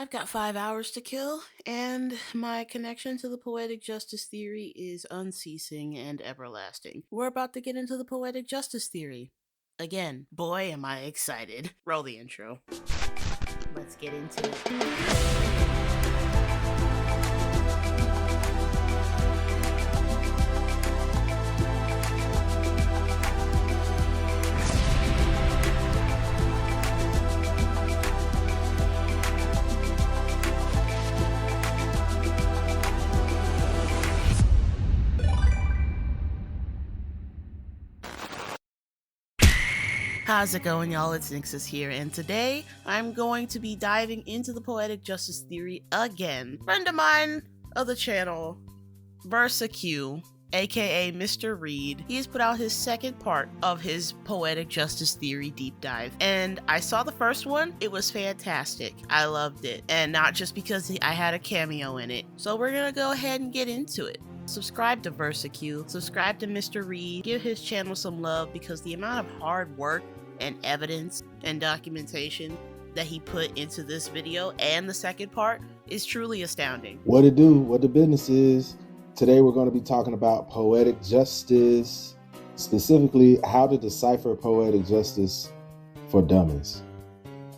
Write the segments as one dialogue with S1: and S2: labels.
S1: I've got 5 hours to kill, and my connection to the Poetic Justice Theory is unceasing and everlasting. We're about to get into the Poetic Justice Theory. Again, boy, am I excited. Roll the intro. Let's get into it. How's it going, y'all? It's Nixus here, and today I'm going to be diving into the Poetic Justice Theory again. Friend of mine of the channel, VersaQ, aka Mr. Reed, he has put out his second part of his Poetic Justice Theory deep dive, and I saw the first one. It was fantastic. I loved it, and not just because I had a cameo in it. So we're gonna go ahead and get into it. Subscribe to VersaQ, subscribe to Mr. Reed, give his channel some love because the amount of hard work and evidence and documentation that he put into this video and the second part is truly astounding.
S2: What it do, what the business is. Today we're going to be talking about poetic justice, specifically how to decipher poetic justice for dummies.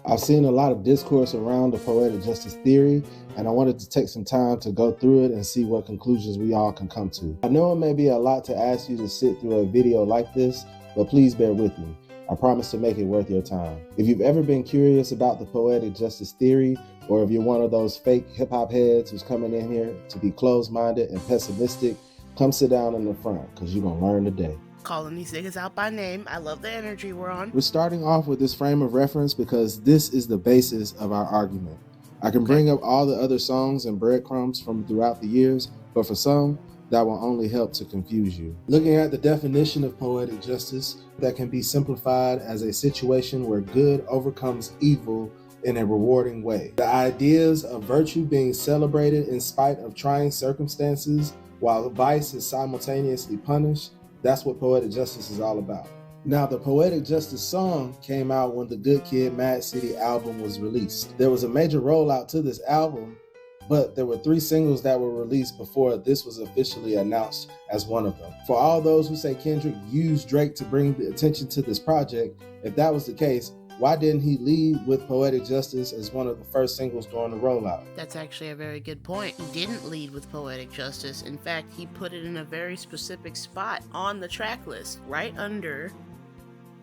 S2: I've seen a lot of discourse around the poetic justice theory, and I wanted to take some time to go through it and see what conclusions we all can come to. I know it may be a lot to ask you to sit through a video like this, but please bear with me. I promise to make it worth your time. If you've ever been curious about the poetic justice theory, or if you're one of those fake hip-hop heads who's coming in here to be closed-minded and pessimistic, come sit down in the front, because you're going to learn today.
S1: Calling these niggas out by name. I love the energy we're on.
S2: We're starting off with this frame of reference because this is the basis of our argument. I can bring up all the other songs and breadcrumbs from throughout the years, but for some, that will only help to confuse you. Looking at the definition of poetic justice, that can be simplified as a situation where good overcomes evil in a rewarding way. The ideas of virtue being celebrated in spite of trying circumstances, while vice is simultaneously punished, that's what poetic justice is all about. Now, the Poetic Justice song came out when the Good Kid, Mad City album was released. There was a major rollout to this album, but there were 3 singles that were released before this was officially announced as one of them. For all those who say Kendrick used Drake to bring the attention to this project, if that was the case, why didn't he lead with Poetic Justice as one of the first singles during the rollout?
S1: That's actually a very good point. He didn't lead with Poetic Justice. In fact, he put it in a very specific spot on the track list, right under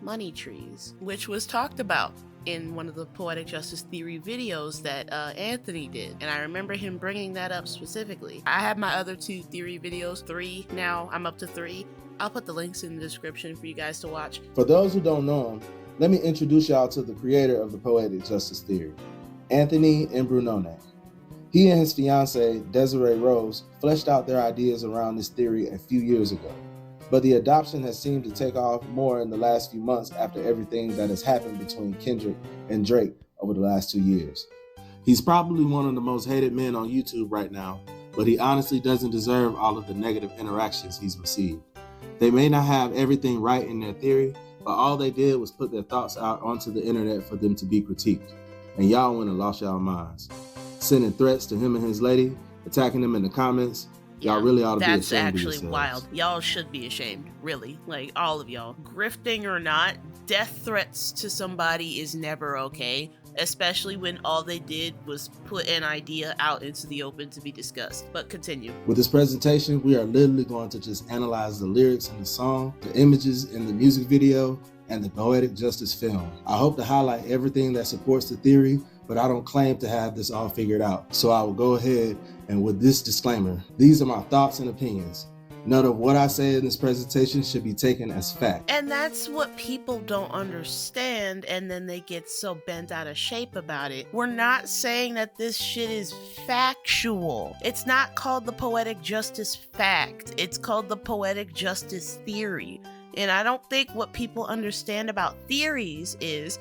S1: Money Trees, which was talked about in one of the Poetic Justice Theory videos that Anthony did. And I remember him bringing that up specifically. I have my other 2 theory videos, 3 now, I'm up to 3. I'll put the links in the description for you guys to watch.
S2: For those who don't know him, let me introduce y'all to the creator of the Poetic Justice Theory, Anthony Imbrunone. He and his fiancée, Desiree Rose, fleshed out their ideas around this theory a few years ago. But the adoption has seemed to take off more in the last few months after everything that has happened between Kendrick and Drake over the last 2 years. He's probably one of the most hated men on YouTube right now, but he honestly doesn't deserve all of the negative interactions he's received. They may not have everything right in their theory, but all they did was put their thoughts out onto the internet for them to be critiqued. And y'all went and lost y'all minds. Sending threats to him and his lady, attacking them in the comments. Y'all really ought to be ashamed of yourselves.
S1: That's actually wild. Y'all should be ashamed, really. Like, all of y'all. Grifting or not, death threats to somebody is never okay, especially when all they did was put an idea out into the open to be discussed. But continue.
S2: With this presentation, we are literally going to just analyze the lyrics in the song, the images in the music video, and the Poetic Justice film. I hope to highlight everything that supports the theory, but I don't claim to have this all figured out. So I will go ahead and with this disclaimer, these are my thoughts and opinions. None of what I say in this presentation should be taken as fact.
S1: And that's what people don't understand, and then they get so bent out of shape about it. We're not saying that this shit is factual. It's not called the Poetic Justice Fact. It's called the Poetic Justice Theory. And I don't think what people understand about theories is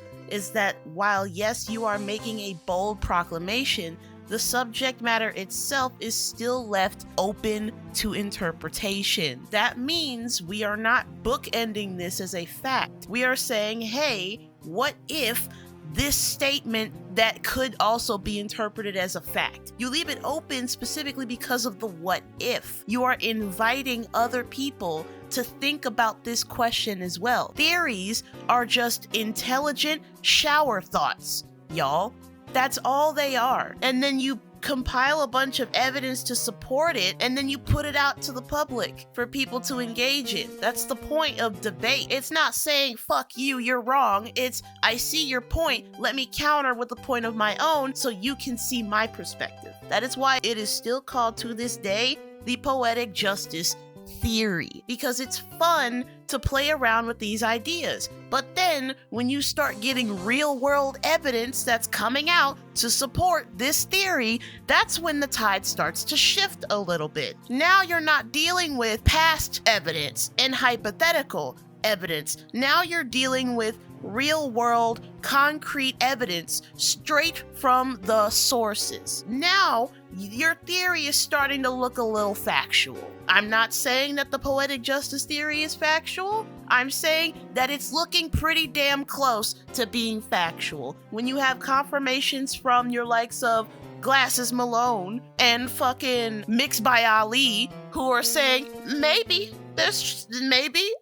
S1: that while yes, you are making a bold proclamation, the subject matter itself is still left open to interpretation. That means we are not bookending this as a fact. We are saying, hey, what if this statement that could also be interpreted as a fact. You leave it open specifically because of the what if. You are inviting other people to think about this question as well. Theories are just intelligent shower thoughts, y'all. That's all they are. And then you compile a bunch of evidence to support it, and then you put it out to the public for people to engage in. That's the point of debate. It's not saying, fuck you, you're wrong. It's, I see your point, let me counter with a point of my own so you can see my perspective. That is why it is still called to this day the Poetic Justice Theory, because it's fun to play around with these ideas. But then when you start getting real world evidence that's coming out to support this theory, that's when the tide starts to shift a little bit. Now you're not dealing with past evidence and hypothetical evidence. Now you're dealing with real world concrete evidence straight from the sources. Now your theory is starting to look a little factual. I'm not saying that the Poetic Justice Theory is factual. I'm saying that it's looking pretty damn close to being factual. When you have confirmations from your likes of Glasses Malone and fucking Mixed by Ali, who are saying, maybe,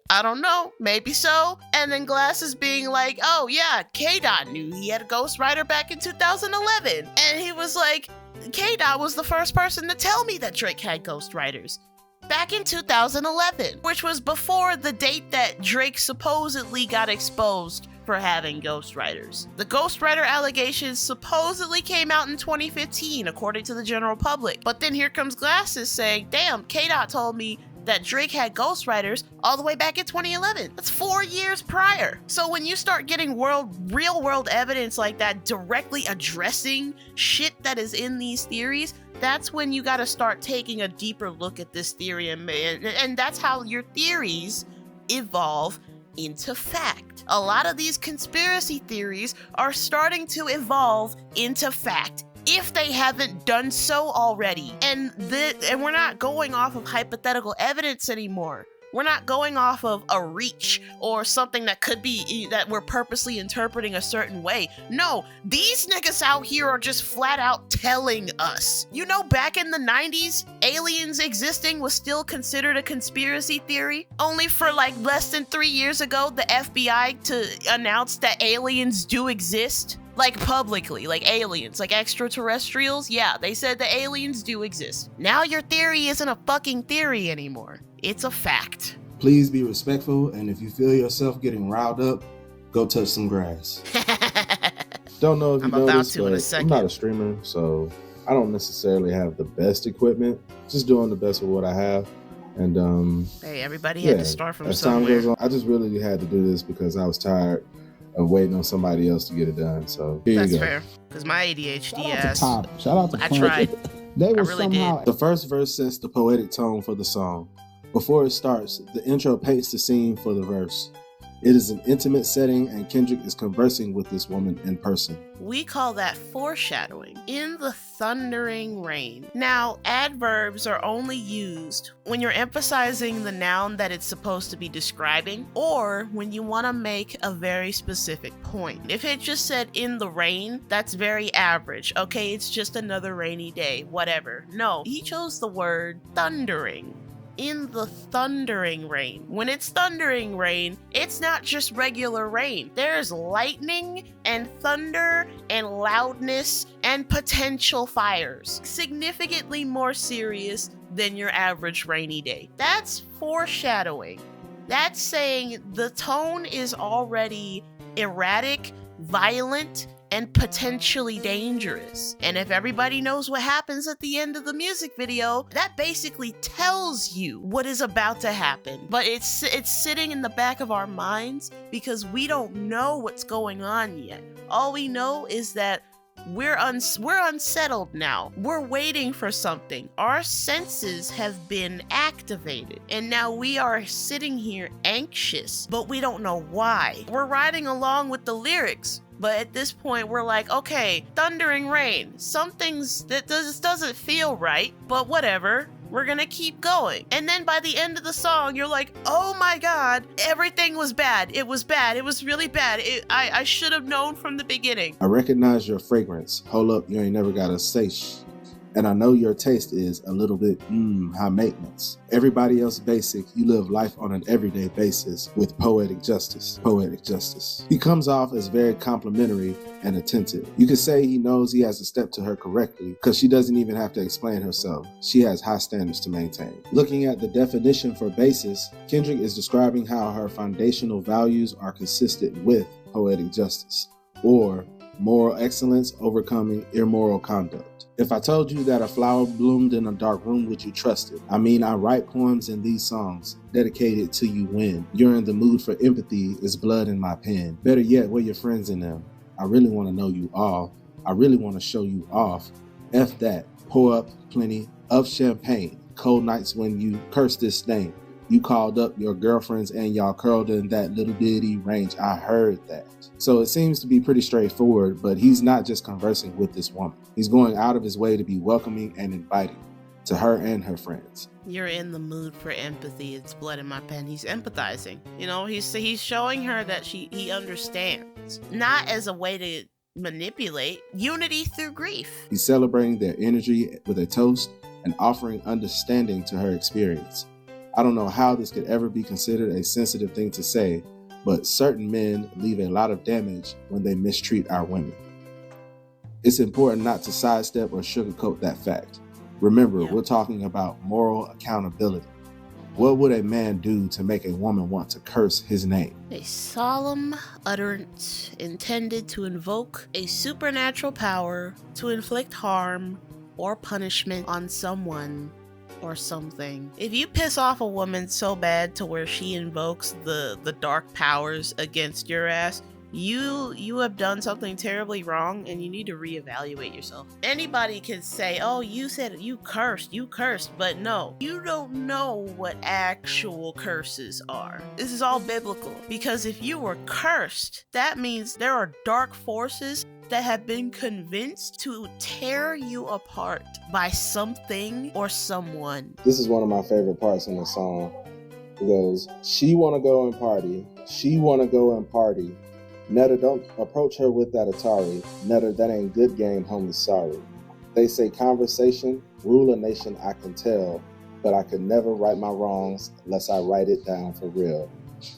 S1: I don't know, maybe so. And then Glasses being like, oh yeah, K-Dot knew he had a ghostwriter back in 2011. And he was like, K-Dot was the first person to tell me that Drake had ghostwriters back in 2011, which was before the date that Drake supposedly got exposed for having ghostwriters. The ghostwriter allegations supposedly came out in 2015, according to the general public. But then here comes Glasses saying, damn, K-Dot told me that Drake had ghostwriters all the way back in 2011. That's 4 years prior. So when you start getting real world evidence like that directly addressing shit that is in these theories, that's when you got to start taking a deeper look at this theory, and that's how your theories evolve into fact. A lot of these conspiracy theories are starting to evolve into fact, if they haven't done so already. And we're not going off of hypothetical evidence anymore. We're not going off of a reach or something that could be that we're purposely interpreting a certain way. No, these niggas out here are just flat out telling us. You know, back in the 90s, aliens existing was still considered a conspiracy theory. Only for like less than 3 years ago, the FBI to announce that aliens do exist. Like publicly, like aliens, like extraterrestrials. Yeah, they said the aliens do exist. Now your theory isn't a fucking theory anymore. It's a fact.
S2: Please be respectful, and if you feel yourself getting riled up, go touch some grass. Don't know if you know this, but I'm not a streamer, so I don't necessarily have the best equipment. Just doing the best with what I have. And
S1: hey, everybody had to start from
S2: as
S1: somewhere.
S2: time goes on, I just really had to do this because I was tired of waiting on somebody else to get it done. So here
S1: That's
S2: you go.
S1: fair. Because my ADHD
S3: Shout out to
S1: I tried.
S3: They were
S1: I really
S3: somehow
S1: did.
S2: The first verse sets the poetic tone for the song. Before it starts, the intro paints the scene for the verse. It is an intimate setting, and Kendrick is conversing with this woman in person.
S1: We call that foreshadowing. In the thundering rain. Now, adverbs are only used when you're emphasizing the noun that it's supposed to be describing, or when you want to make a very specific point. If it just said in the rain, that's very average. Okay, it's just another rainy day, whatever. No, he chose the word thundering. In the thundering rain. When it's thundering rain, it's not just regular rain. There's lightning and thunder and loudness and potential fires. Significantly more serious than your average rainy day. That's foreshadowing. That's saying the tone is already erratic, violent, and potentially dangerous. And if everybody knows what happens at the end of the music video, that basically tells you what is about to happen. But it's sitting in the back of our minds because we don't know what's going on yet. All we know is that we're unsettled now. We're waiting for something. Our senses have been activated, and now we are sitting here anxious, but we don't know why. We're riding along with the lyrics, but at this point we're like, okay, thundering rain. Some things that doesn't feel right, but whatever. We're gonna keep going. And then by the end of the song, you're like, oh my God, everything was bad. It was bad. It was really bad. I should have known from the beginning.
S2: I recognize your fragrance. Hold up, you ain't never gotta say shh. And I know your taste is a little bit, high maintenance. Everybody else basic, you live life on an everyday basis with poetic justice. Poetic justice. He comes off as very complimentary and attentive. You could say he knows he has to step to her correctly because she doesn't even have to explain herself. She has high standards to maintain. Looking at the definition for basis, Kendrick is describing how her foundational values are consistent with poetic justice, or moral excellence overcoming immoral conduct. If I told you that a flower bloomed in a dark room, would you trust it? I mean, I write poems in these songs dedicated to you when you're in the mood for empathy is blood in my pen. Better yet, where your friends in them. I really want to know you all. I really want to show you off. F that. Pour up plenty of champagne. Cold nights when you curse this stain. You called up your girlfriends and y'all curled in that little bitty range. I heard that. So it seems to be pretty straightforward, but he's not just conversing with this woman. He's going out of his way to be welcoming and inviting to her and her friends.
S1: You're in the mood for empathy. It's blood in my pen. He's empathizing. You know, he's showing her that he understands. Not as a way to manipulate. Unity through grief.
S2: He's celebrating their energy with a toast and offering understanding to her experience. I don't know how this could ever be considered a sensitive thing to say, but certain men leave a lot of damage when they mistreat our women. It's important not to sidestep or sugarcoat that fact. Remember, we're talking about moral accountability. What would a man do to make a woman want to curse his name?
S1: A solemn utterance intended to invoke a supernatural power to inflict harm or punishment on someone or something. If you piss off a woman so bad to where she invokes the dark powers against your ass, you have done something terribly wrong and you need to reevaluate yourself. Anybody can say, oh, you said you cursed, but no, you don't know what actual curses are. This is all biblical, because if you were cursed, that means there are dark forces that have been convinced to tear you apart by something or someone.
S2: This is one of my favorite parts in the song. It goes, she wanna go and party. She wanna go and party. Netta, don't approach her with that Atari. Netta, that ain't good game, homie, sorry. They say conversation, rule a nation, I can tell, but I could never right my wrongs unless I write it down for real.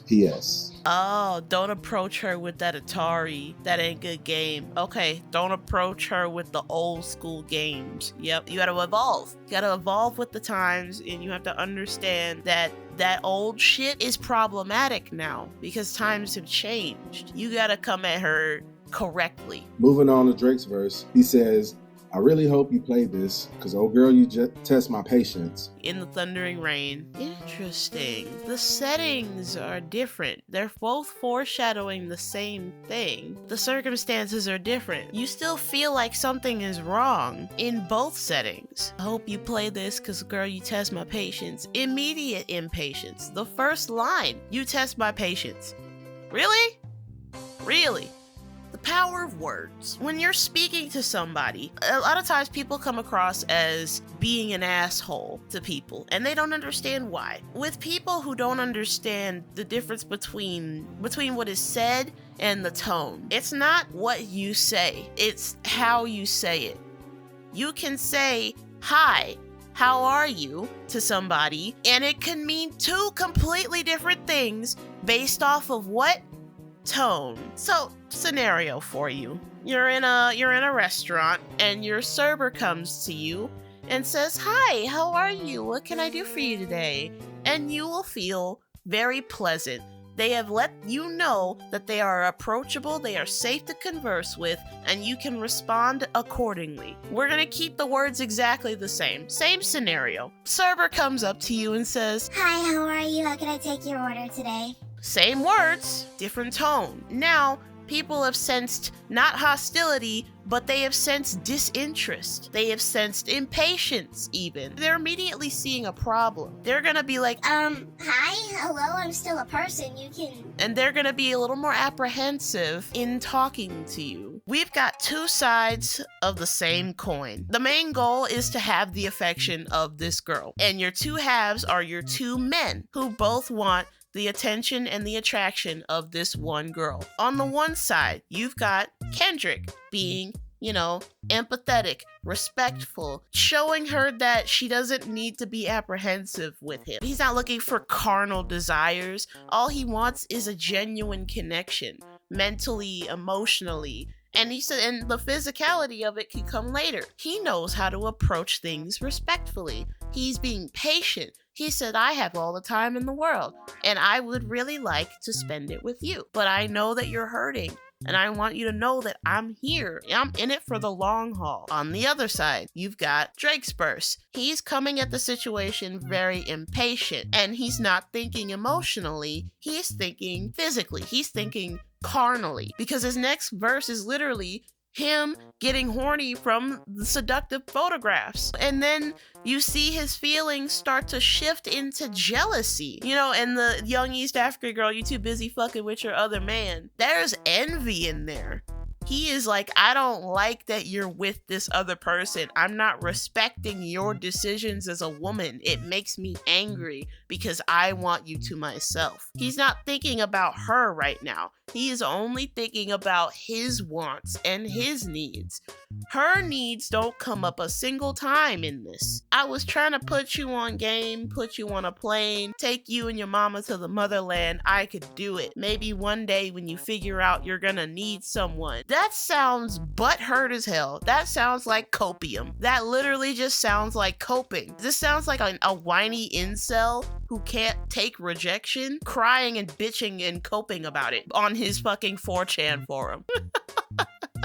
S2: P.S.
S1: Oh, don't approach her with that Atari. That ain't good game. Okay, don't approach her with the old school games. Yep, you gotta evolve. You gotta evolve with the times, and you have to understand that old shit is problematic now because times have changed. You gotta come at her correctly.
S2: Moving on to Drake's verse, he says, I really hope you play this, because old girl, you just test my patience.
S1: In the thundering rain. Interesting. The settings are different. They're both foreshadowing the same thing. The circumstances are different. You still feel like something is wrong in both settings. I hope you play this, because girl, you test my patience. Immediate impatience. The first line, you test my patience. Really? Really? The power of words. When you're speaking to somebody, a lot of times people come across as being an asshole to people, and they don't understand why. With people who don't understand the difference between what is said and the tone, it's not what you say, it's how you say it. You can say, hi, how are you, to somebody, and it can mean two completely different things based off of what? Tone. So, scenario for you. You're in a restaurant and your server comes to you and says, "Hi, how are you? What can I do for you today?" And you will feel very pleasant. They have let you know that they are approachable, they are safe to converse with, and you can respond accordingly. We're gonna keep the words exactly the same. Same scenario. Server comes up to you and says,
S3: "Hi, how are you? How can I take your order today?"
S1: Same words, different tone. Now, people have sensed not hostility, but they have sensed disinterest. They have sensed impatience, even. They're immediately seeing a problem. They're gonna be like,
S3: Hi, hello, I'm still a person, you can...
S1: And they're gonna be a little more apprehensive in talking to you. We've got two sides of the same coin. The main goal is to have the affection of this girl, and your two halves are your two men who both want the attention and the attraction of this one girl. On the one side, you've got Kendrick being, empathetic, respectful, showing her that she doesn't need to be apprehensive with him. He's not looking for carnal desires. All he wants is a genuine connection, mentally, emotionally. And he said, and the physicality of it can come later. He knows how to approach things respectfully. He's being patient. He said, I have all the time in the world, and I would really like to spend it with you. But I know that you're hurting, and I want you to know that I'm here. I'm in it for the long haul. On the other side, you've got Drake's verse. He's coming at the situation very impatient, and he's not thinking emotionally. He's thinking physically. He's thinking carnally, because his next verse is literally him getting horny from the seductive photographs. And then you see his feelings start to shift into jealousy. And the young East African girl, you too busy fucking with your other man. There's envy in there. He is like, I don't like that you're with this other person. I'm not respecting your decisions as a woman. It makes me angry because I want you to myself. He's not thinking about her right now. He is only thinking about his wants and his needs. Her needs don't come up a single time in this. I was trying to put you on game, put you on a plane, take you and your mama to the motherland. I could do it. Maybe one day when you figure out you're gonna need someone. That sounds butthurt as hell. That sounds like copium. That literally just sounds like coping. This sounds like a whiny incel who can't take rejection, crying and bitching and coping about it on his fucking 4chan forum.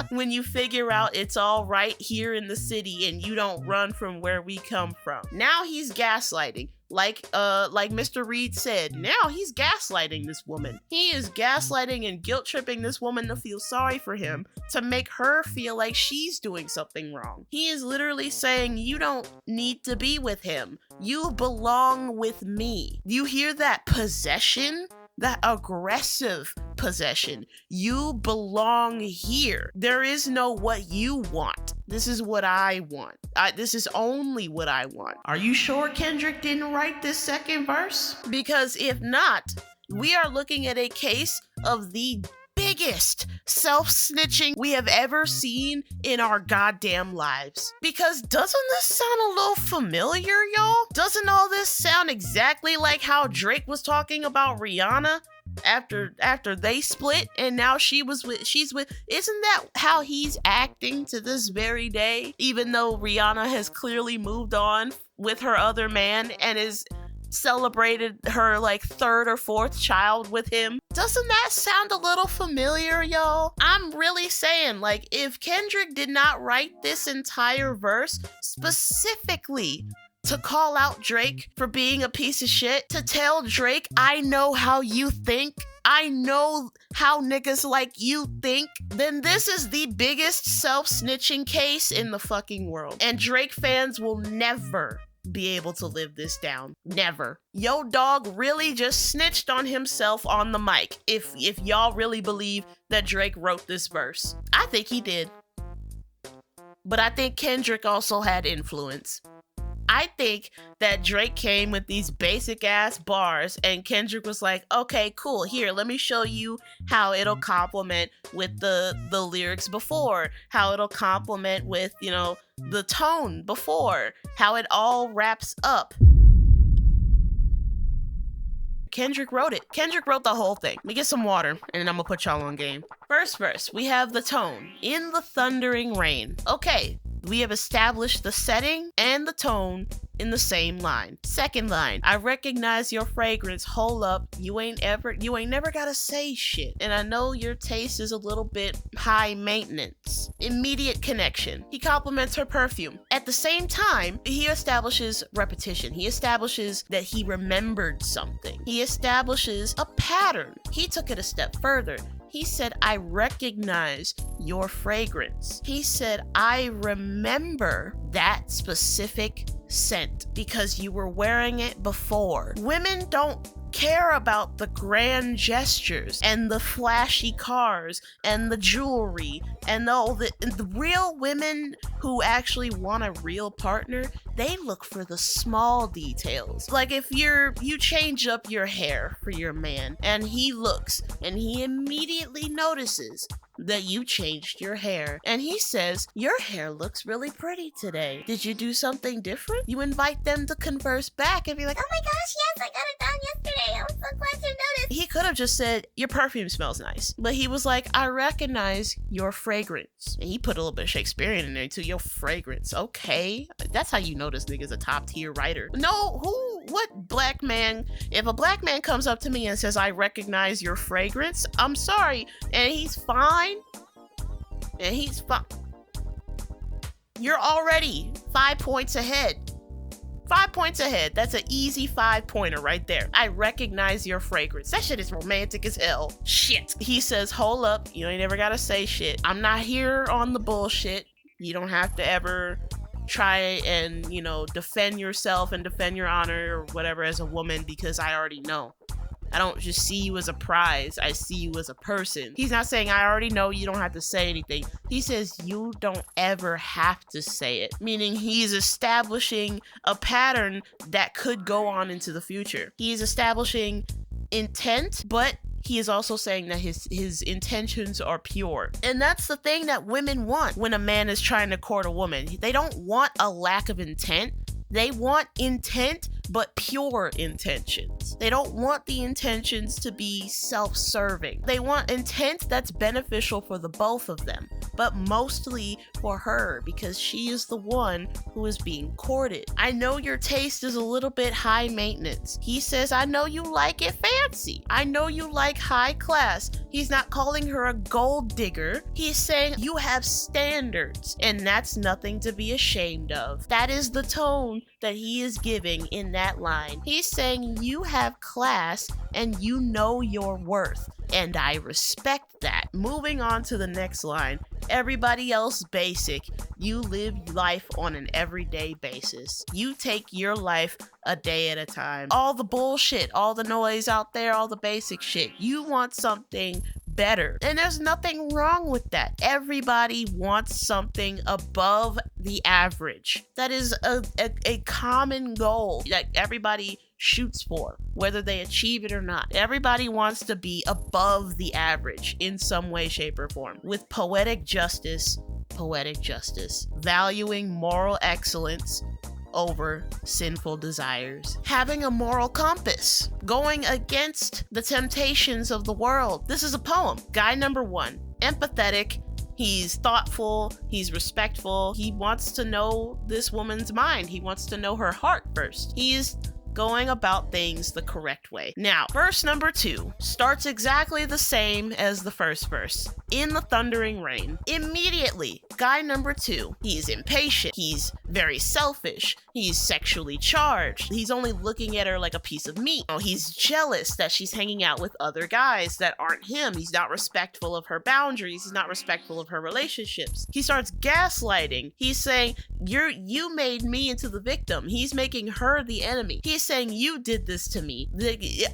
S1: When you figure out it's all right here in the city and you don't run from where we come from. Now he's gaslighting. Like Mr. Reed said, now he's gaslighting this woman. He is gaslighting and guilt tripping this woman to feel sorry for him, to make her feel like she's doing something wrong. He is literally saying, you don't need to be with him. You belong with me. You hear that possession? That aggressive possession. You belong here. There is no what you want. This is what I want. This is only what I want. Are you sure Kendrick didn't write this second verse? Because if not, we are looking at a case of the biggest self-snitching we have ever seen in our goddamn lives. Because doesn't this sound a little familiar, y'all? Doesn't all this sound exactly like how Drake was talking about Rihanna after they split and now she's with, isn't that how he's acting to this very day? Even though Rihanna has clearly moved on with her other man and is celebrated her third or fourth child with him. Doesn't that sound a little familiar, y'all? I'm really saying, if Kendrick did not write this entire verse specifically to call out Drake for being a piece of shit, to tell Drake, I know how you think, I know how niggas like you think, then this is the biggest self-snitching case in the fucking world. And Drake fans will never be able to live this down. Never. Yo dog really just snitched on himself on the mic. If y'all really believe that Drake wrote this verse. I think he did. But I think Kendrick also had influence. I think that Drake came with these basic ass bars and Kendrick was like, okay, cool, here, let me show you how it'll complement with the lyrics before, how it'll complement with, the tone before, how it all wraps up. Kendrick wrote it. Kendrick wrote the whole thing. Let me get some water and then I'm gonna put y'all on game. First verse, we have the tone. In the thundering rain. Okay. We have established the setting and the tone in the same line. Second line, I recognize your fragrance. Hold up, you ain't never gotta say shit. And I know your taste is a little bit high maintenance. Immediate connection. He compliments her perfume. At the same time, he establishes repetition. He establishes that he remembered something. He establishes a pattern. He took it a step further. He said, I recognize your fragrance. He said, I remember that specific scent because you were wearing it before. Women don't care about the grand gestures and the flashy cars and the jewelry and the real women who actually want a real partner. They look for the small details. Like if you change up your hair for your man and he looks and he immediately notices that you changed your hair and he says, your hair looks really pretty today. Did you do something different? You invite them to converse back and be like,
S3: Oh my gosh, yes, I got it done yesterday. I was so glad you noticed.
S1: he could have just said, your perfume smells nice. But he was like, I recognize your fragrance. And he put a little bit of Shakespearean in there too. Your fragrance. Okay. That's how you know this nigga's a top tier writer. No, what black man, if a black man comes up to me and says, I recognize your fragrance, I'm sorry. And he's fine. You're already 5 points ahead. 5 points ahead. That's an easy 5-pointer right there. I recognize your fragrance. That shit is romantic as hell. Shit. He says, hold up. You ain't never gotta say shit. I'm not here on the bullshit. You don't have to ever try and, defend yourself and defend your honor or whatever as a woman, because I already know. I don't just see you as a prize. I see you as a person. He's not saying, I already know, you don't have to say anything. He says, you don't ever have to say it. Meaning he's establishing a pattern that could go on into the future. He is establishing intent, but he is also saying that his intentions are pure. And that's the thing that women want when a man is trying to court a woman. They don't want a lack of intent. They want intent, but pure intentions. They don't want the intentions to be self-serving. They want intent that's beneficial for the both of them, but mostly for her, because she is the one who is being courted. I know your taste is a little bit high maintenance. He says, I know you like it fancy. I know you like high class. He's not calling her a gold digger. He's saying you have standards, and that's nothing to be ashamed of. That is the tone that he is giving in that line. He's saying you have class and you know your worth, and I respect that. Moving on to the next line. Everybody else basic. You live life on an everyday basis. You take your life a day at a time. All the bullshit, all the noise out there, all the basic shit. You want something better. And there's nothing wrong with that. Everybody wants something above the average. That is a common goal that everybody shoots for, whether they achieve it or not. Everybody wants to be above the average in some way, shape, or form. With poetic justice, valuing moral excellence over sinful desires, having a moral compass, going against the temptations of the world. This is a poem. Guy number 1, empathetic. He's thoughtful, he's respectful. He wants to know this woman's mind. He wants to know her heart first. He is going about things the correct way. Now, verse number 2 starts exactly the same as the first verse. In the thundering rain. Immediately, guy number 2, he's impatient, he's very selfish, he's sexually charged, he's only looking at her like a piece of meat. He's jealous that she's hanging out with other guys that aren't him. He's not respectful of her boundaries, he's not respectful of her relationships. He starts gaslighting. He's saying, you made me into the victim. He's making her the enemy. He's saying, you did this to me.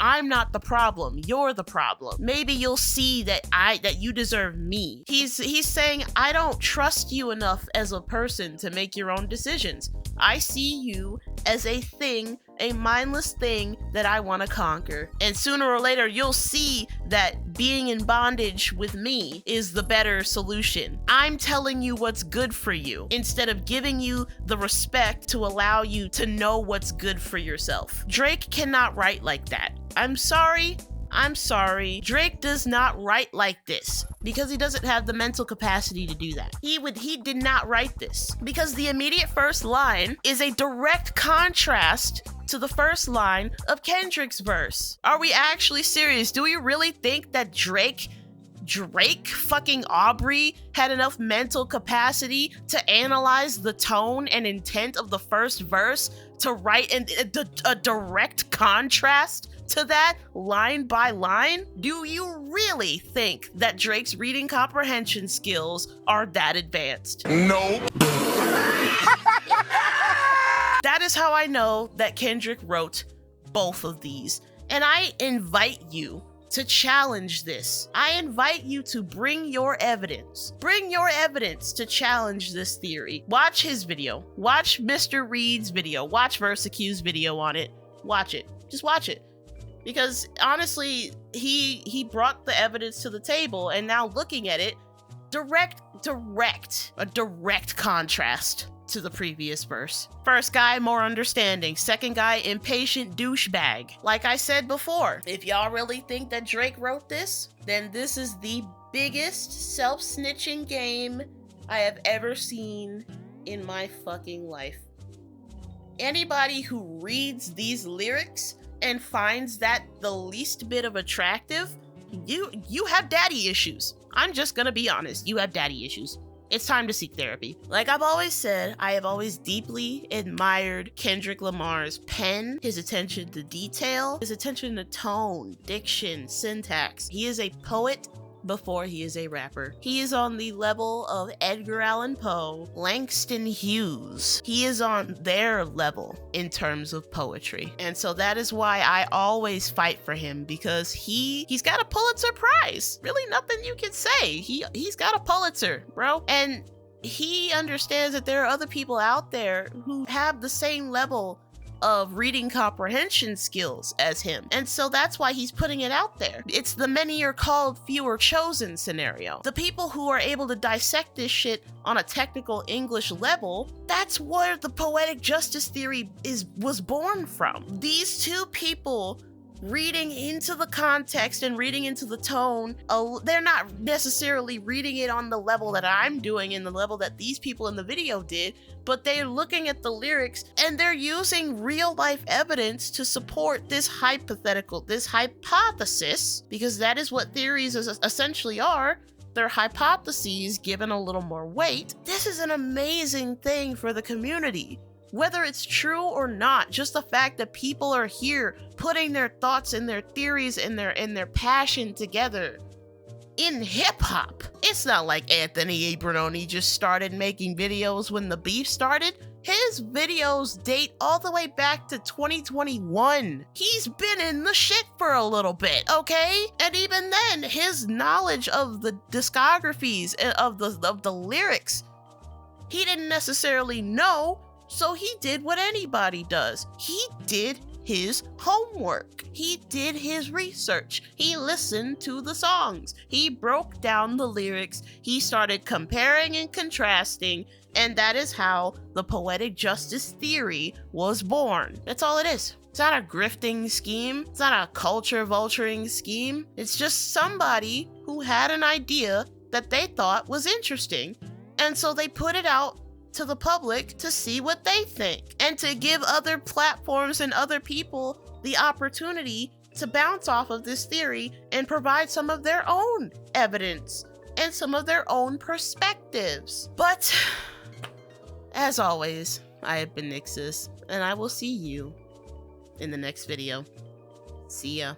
S1: I'm not the problem. You're the problem. Maybe you'll see that you deserve me. He's saying, I don't trust you enough as a person to make your own decisions. I see you as a thing, a mindless thing that I want to conquer. And sooner or later, you'll see that being in bondage with me is the better solution. I'm telling you what's good for you instead of giving you the respect to allow you to know what's good for yourself. Drake cannot write like that. I'm sorry. Drake does not write like this because he doesn't have the mental capacity to do that. He did not write this because the immediate first line is a direct contrast to the first line of Kendrick's verse. Are we actually serious? Do we really think that Drake fucking Aubrey had enough mental capacity to analyze the tone and intent of the first verse to write a direct contrast to that line by line? Do you really think that Drake's reading comprehension skills are that advanced?
S4: Nope.
S1: That is how I know that Kendrick wrote both of these. And I invite you to challenge this. I invite you to bring your evidence. Bring your evidence to challenge this theory. Watch his video. Watch Mr. Reed's video. Watch VersaQ's video on it. Watch it. Just watch it. Because honestly, he brought the evidence to the table, and now looking at it, a direct contrast to the previous verse. First guy, more understanding. Second guy, impatient douchebag. Like I said before, if y'all really think that Drake wrote this, then this is the biggest self-snitching game I have ever seen in my fucking life. Anybody who reads these lyrics and finds that the least bit of attractive, you have daddy issues. I'm just gonna be honest, you have daddy issues. It's time to seek therapy. Like I've always said, I have always deeply admired Kendrick Lamar's pen, his attention to detail, his attention to tone, diction, syntax. He is a poet before he is a rapper. He is on the level of Edgar Allan Poe, Langston Hughes. He is on their level in terms of poetry. And so that is why I always fight for him, because he's got a Pulitzer Prize. Really nothing you can say. He's got a Pulitzer, bro. And he understands that there are other people out there who have the same level of reading comprehension skills as him. And so that's why he's putting it out there. It's the many are called, few are chosen scenario. The people who are able to dissect this shit on a technical English level, that's where the poetic justice theory was born from. These two people reading into the context and reading into the tone, they're not necessarily reading it on the level that I'm doing and the level that these people in the video did, but they're looking at the lyrics and they're using real life evidence to support this hypothesis, because that is what theories essentially are. They're hypotheses given a little more weight. This is an amazing thing for the community. Whether it's true or not, just the fact that people are here putting their thoughts and their theories and their passion together in hip-hop. It's not like Anthony Abranoni just started making videos when the beef started. His videos date all the way back to 2021. He's been in the shit for a little bit, okay? And even then, his knowledge of the discographies and of the lyrics, he didn't necessarily know. So he did what anybody does. He did his homework. He did his research. He listened to the songs. He broke down the lyrics. He started comparing and contrasting. And that is how the poetic justice theory was born. That's all it is. It's not a grifting scheme. It's not a culture vulturing scheme. It's just somebody who had an idea that they thought was interesting. And so they put it out to the public to see what they think, and to give other platforms and other people the opportunity to bounce off of this theory and provide some of their own evidence and some of their own perspectives. But as always, I have been Nixus, and I will see you in the next video. See ya.